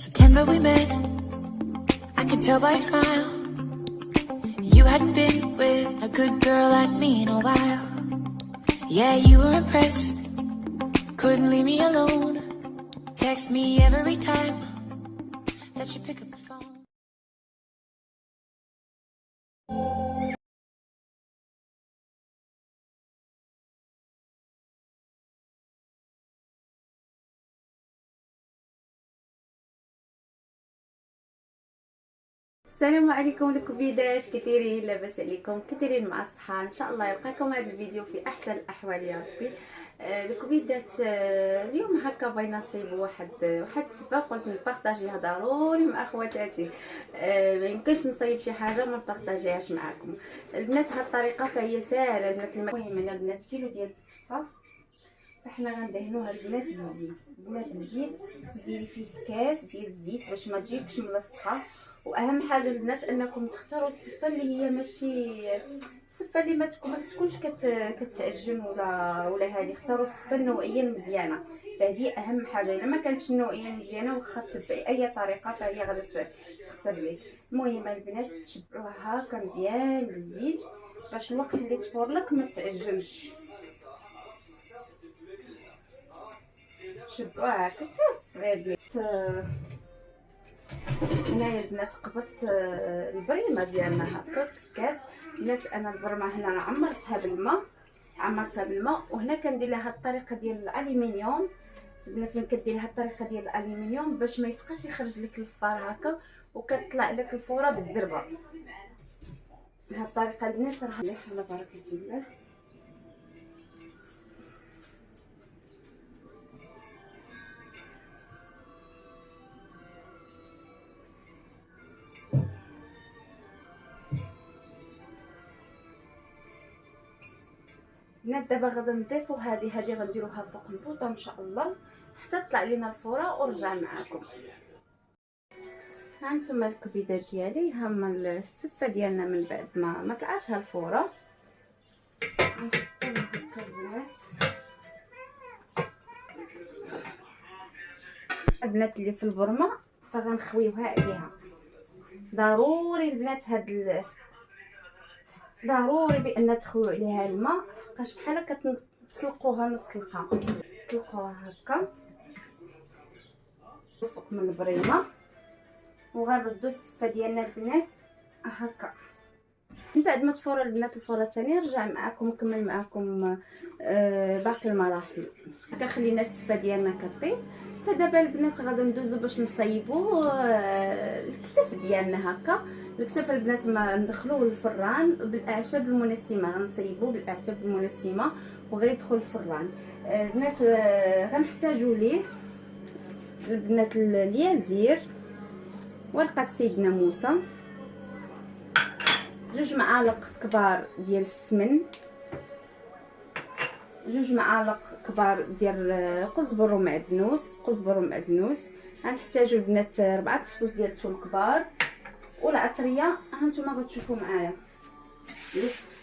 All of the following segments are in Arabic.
September we met, I could tell by your smile. You hadn't been with a good girl like me in a while. Yeah, you were impressed, couldn't leave me alone. Text me every time that you pick up the phone. السلام عليكم الكبيدات، كثيرين لاباس عليكم؟ كثيرين مع الصحه؟ ان شاء الله يلقاكم هذا الفيديو في احسن الاحوال يا ربي. الكبيدات، اليوم هكا بغينا نصيبوا واحد الصفه، قلت نبارطاجيها ضروري مع اخواتاتي. ما يمكنش نصيب شي حاجه ما نبارطاجيهاش معكم البنات. هاد الطريقه فهي ساهله البنات. المهم هنا البنات كيلو ديال الصفه، فاحنا غندهنوها البنات بالزيت. البنات الزيت ديري فيه كاس ديال الزيت باش ما تجيكش ملصقه. واهم حاجه البنات انكم تختاروا الصفه اللي هي ماشي الصفه اللي ما تكونش كتعجن ولا هذه. اختاروا الصفه النوعيه المزيانه، فهذه اهم حاجه. الا ما كانتش النوعيه مزيانه واخا تبعي اي طريقه فهي غادي تخسر لك. المهم البنات تشبعوها هكا مزيان بالزيت باش الوقت اللي تفور لك ما تعجنش. شبعوها هكا كاس صغير ديال هنايا البنات. قبضت البريمه ديالنا هكا كاس البنات. انا البرمه هنا عمرتها بالماء وهنا كندير لها الطريقه ديال الالومنيوم. البنات من كدير لها الطريقه ديال الالومنيوم باش ما يبقاش يخرج لك الفار هكا وكتطلع لك الفوره بالزربه. بهذه الطريقه البنات راه مليح على بركه الله. البنات دابا غادي نضيفوا هذه غنديروها فوق البوطه ان شاء الله حتى تطلع لينا الفوره ورجع معاكم. ها انتم الكبيدات ديالي، هما السفه ديالنا من بعد ما طلعتها الفوره. البنات اللي في البرمه فغنخويوها عليها ضروري البنات. ضروري بان تخويو عليها الماء، حقاش بحال كتسلقوها نص سلقه. تسلقوها هكا فوق من البريمه وغنردو السفه ديالنا البنات هكا. من بعد ما تفور البنات الفوره الثانيه رجع معكم نكمل معكم باقي المراحل. هكا خلينا السفه ديالنا كطيب. فدابا البنات غادي ندوزو باش نصايبو الكتف ديالنا هكا. الكتف البنات ما ندخلوه للفران بالاعشاب المنسمه، غنصايبوه بالاعشاب المنسمه وغيدخل الفران. البنات غنحتاجوا ليه البنات اليازير، ورقه سيدنا موسى، 2 معالق كبار ديال السمن، 2 معالق كبار ديال قزبر ومعدنوس. غنحتاجوا البنات 4 فصوص ديال الثوم كبار والعطريه. ها نتوما غتشوفوا معايا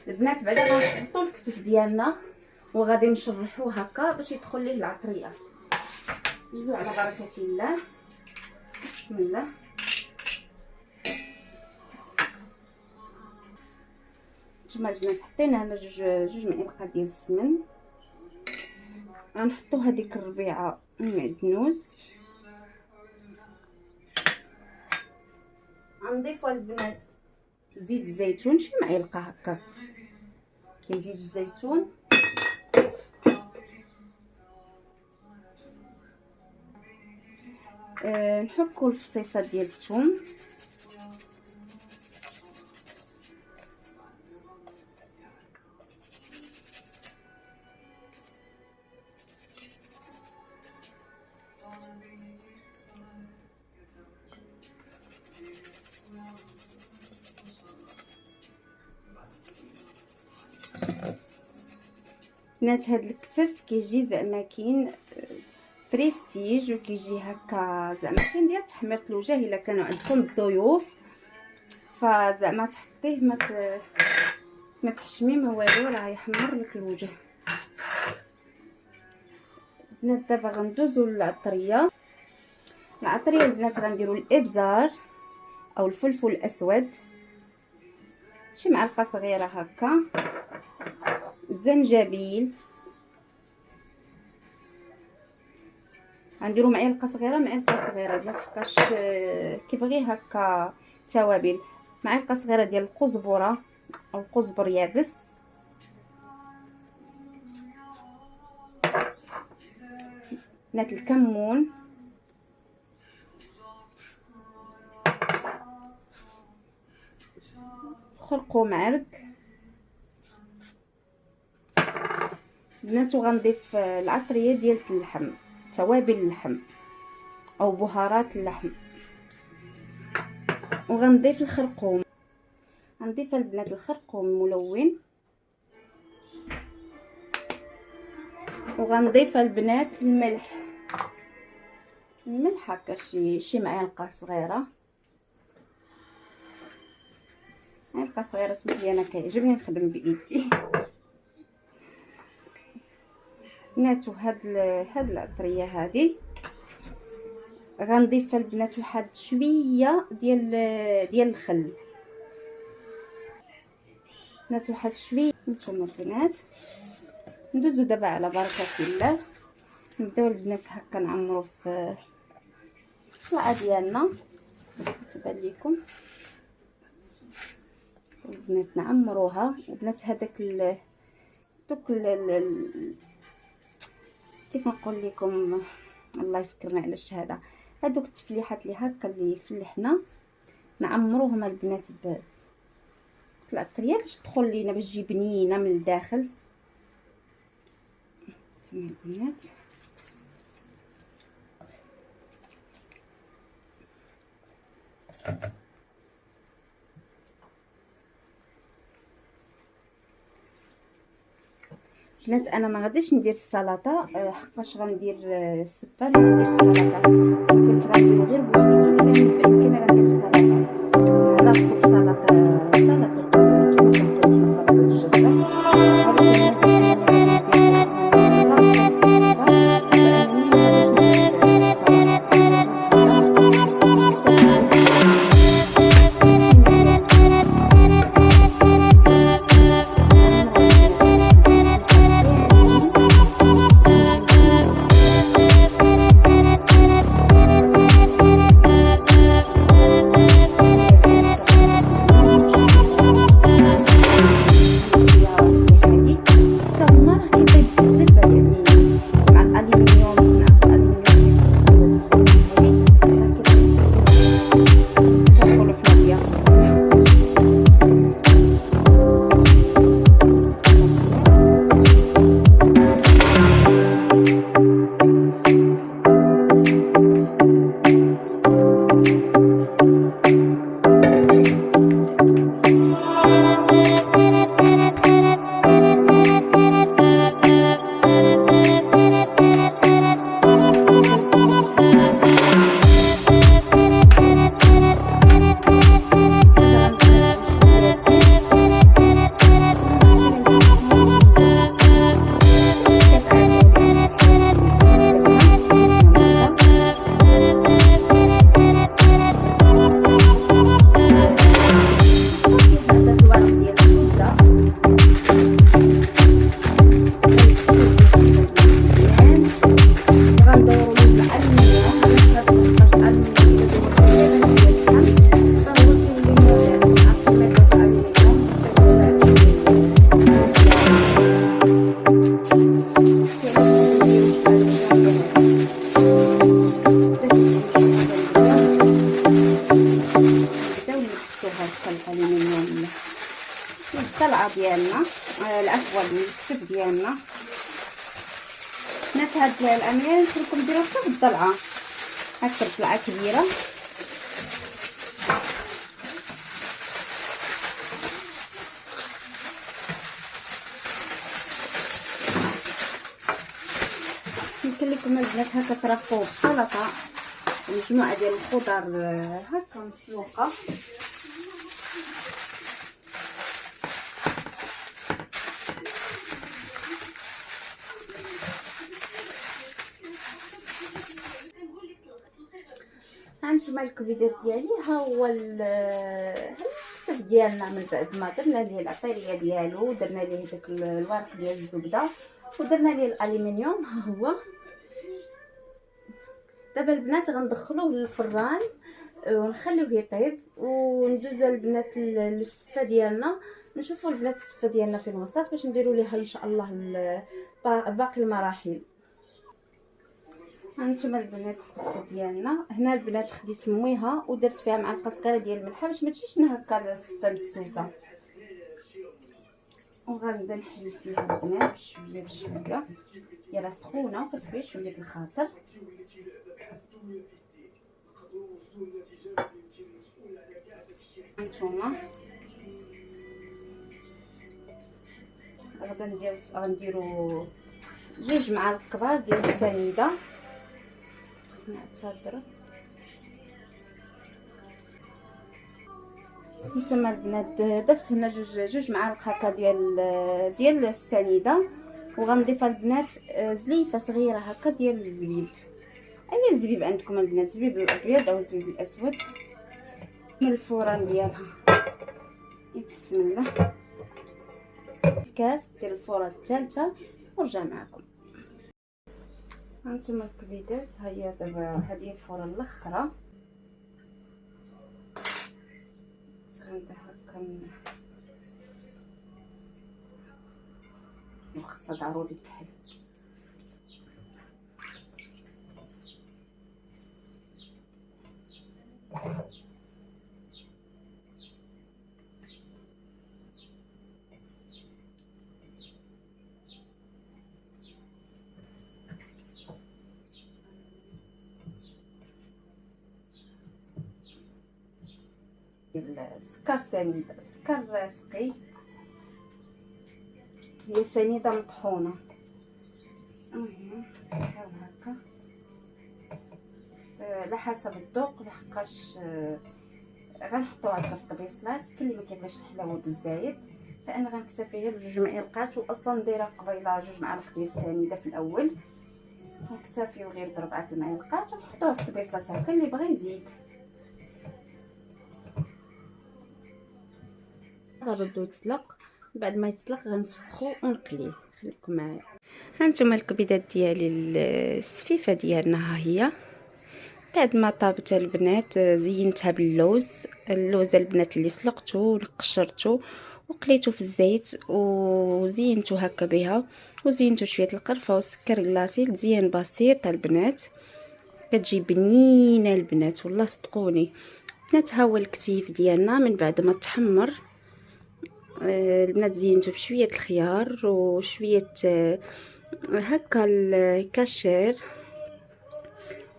البنات. بعدا غنحطوا الكتف ديالنا وغادي نشرحوه هكا باش يدخل ليه العطريه. دوزو على بركه الله. بسم الله. نتوما البنات حطينا هنا 2 معالق ديال السمن. غنحطوا هذيك الربيعه المعدنوس. غنضيفوا البنات زيت الزيتون، شي معلقه هكا ديال زيت الزيتون. نحكوا الفصيصه ديال الثوم. بنات هاد الكتف كيجي زعما كاين بريستيج وكيجي هكا زعما كاين ديال تحميره الوجه. الا كانوا عندكم الضيوف فزعما تحطيه ما تحشمي ما والو، راه يحمر لك الوجه. بنات دابا غندوزو للعطريه. العطريه البنات غنديروا الابزار او الفلفل الاسود، شي معلقه صغيره هكا، الزنجبيل غنديروا معلقه صغيره البنات حقاش كيبغي هكا توابل، معلقه صغيره ديال القزبره او القزبر يابس، بنات الكمون، خرقوم معرق بنات، وغنضيف العطريه ديال اللحم، توابل اللحم او بهارات اللحم، وغنضيف الخرقوم، غنضيف البنات الخرقوم الملون، وغنضيف البنات الملح هكا شي معلقه صغيره، معلقه صغيره. سمح لي انا كيعجبني نخدم بايدي بنات. وهاد العطريه هذه غنضيف البنات واحد شويه ديال الخل بنات، واحد شويه. نتوما البنات ندوزو دابا على بركه الله، نبداو البنات هكا نعمرو في الطلعه ديالنا تبان لكم البنات، نعمروها البنات. هذاك دوك كيف نقول لكم، الله يفكرنا على الشهاده، هذوك التفليحات اللي هكا اللي فلحنا نعمروهم البنات بالعطريه باش تدخل لينا، باش تجي بنينه من الداخل. تما البنات بنات انا ما غاديش ندير السلطه حقاش غندير السفه، ما ندير السلطه، كنت غنديرو غير بوحديتو، الا يمكن غندير السلطه نعرفو سلطه الطلعه ديالنا، العفوا الكتف ديالنا. بنات هاد العمليه نخليكم ديروها حتى في الضلعه، هكا الضلعه كبيره. يمكن لكم البنات هكا ترفقوا بالسلطه، مجموعه ديال الخضر هكا مسلوقه. هانتوما الكبيدات ديالي ها هو الكتف ديالنا من بعد ما درنا ليه العطريه ديالو، درنا ليه داك الورق ديال الزبده ودرنا ليه الالومنيوم. ها هو دابا البنات غندخلوه للفران ونخليوه يطيب وندوزو البنات للسفه ديالنا. نشوفوا البنات السفه ديالنا فين وصلت باش نديروا ليها ان شاء الله باقي المراحل. هانتوما البنات السفه ديالنا هنا البنات خديت مويها ودرت فيها معلقه صغيره ديال الملح باش ما تجيش هكا السفه مسوسه، وغنبدا نحل فيها البنات بشويه بشويه. هي سخونه وكتبغي شويه الخاطر. هانتوما غنديرو 2 معالق كبار ديال السنيده. نعتذر. نتوما البنات ضفت هنا 2 معالق هكا ديال السنيده، وغنضيف البنات زليفه صغيره هكا ديال الزبيب. اي الزبيب عندكم البنات، الزبيب الابيض او الزبيب الاسود من الفران ديالها. بسم الله. كاس ديال الفران الثالثه ونرجع معكم. هانتوما الكبيدات ها هي دابا هذه الفران الاخرى غنديرها وخاصها ضروري تحل. السكر سنيده، سكر سقي، هي سنيده مطحونه. بحال هكا على حسب الذوق، لحقاش غنحطوها هكا في الطبيصلات. كاين اللي ما كيبغيش الحلاوه بالزايد، فانا غنكتفي غير ب2 معالق، واصلا دايره قبيله 2 معالق ديال السنيده في الاول، غنكتفيو غير ب4 المعالق ونحطوها في الطبيصلات. هكا اللي بغى يزيد. غنردو يتسلق، بعد ما يتسلق غنفسخو ونقليه. خليكم معايا. هانتوما الكبيدات ديالي السفيفه ديالنا ها هي بعد ما طابت البنات زينتها باللوز. اللوز البنات اللي سلقته وقشرته وقليته في الزيت وزينته هكا بها، وزينته شويه القرفه والسكر كلاصي. تزيين بسيط البنات كتجي بنينه البنات، والله صدقوني بنات. ها هو الكتيف ديالنا من بعد ما تحمر. البنات زينته بشويه الخيار وشويه هكا الكاشير،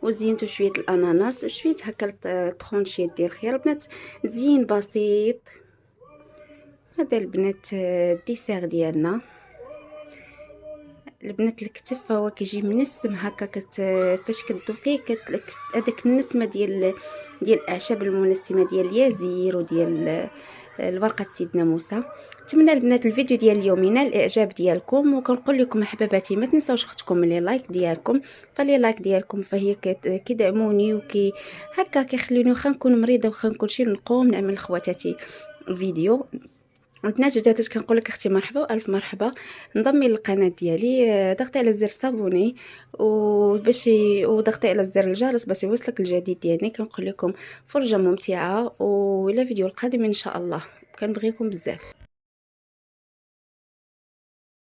وزينته شويه الاناناس، شويه هكا طرونشيات ديال الخيار. البنات تزيين بسيط. هذا البنات الديسير ديالنا البنات. الكتف هو كيجي منسم هكا، فاش كتذوقيه هذاك النسمه ديال الاعشاب المنسمه ديال اليازير وديال الورقه سيدنا موسى. نتمنى البنات الفيديو ديال اليوم ينال الاعجاب ديالكم، وكنقول لكم احباباتي ما تنساوش اختكم لي لايك ديالكم. فلي لايك ديالكم فهي كيدعموني هكا كيخلوني واخا نكون مريضه واخا نكون شي نقوم نعمل لخواتاتي فيديو. البنات جداتك كنقول لك اختي مرحبا والف مرحبا. انضمي للقناه ديالي، ضغطي على زر صابوني وضغطي على زر الجرس باش يوصلك الجديد ديالي. كنقول لكم فرجه ممتعه والى فيديو القادم ان شاء الله. كنبغيكم بزاف.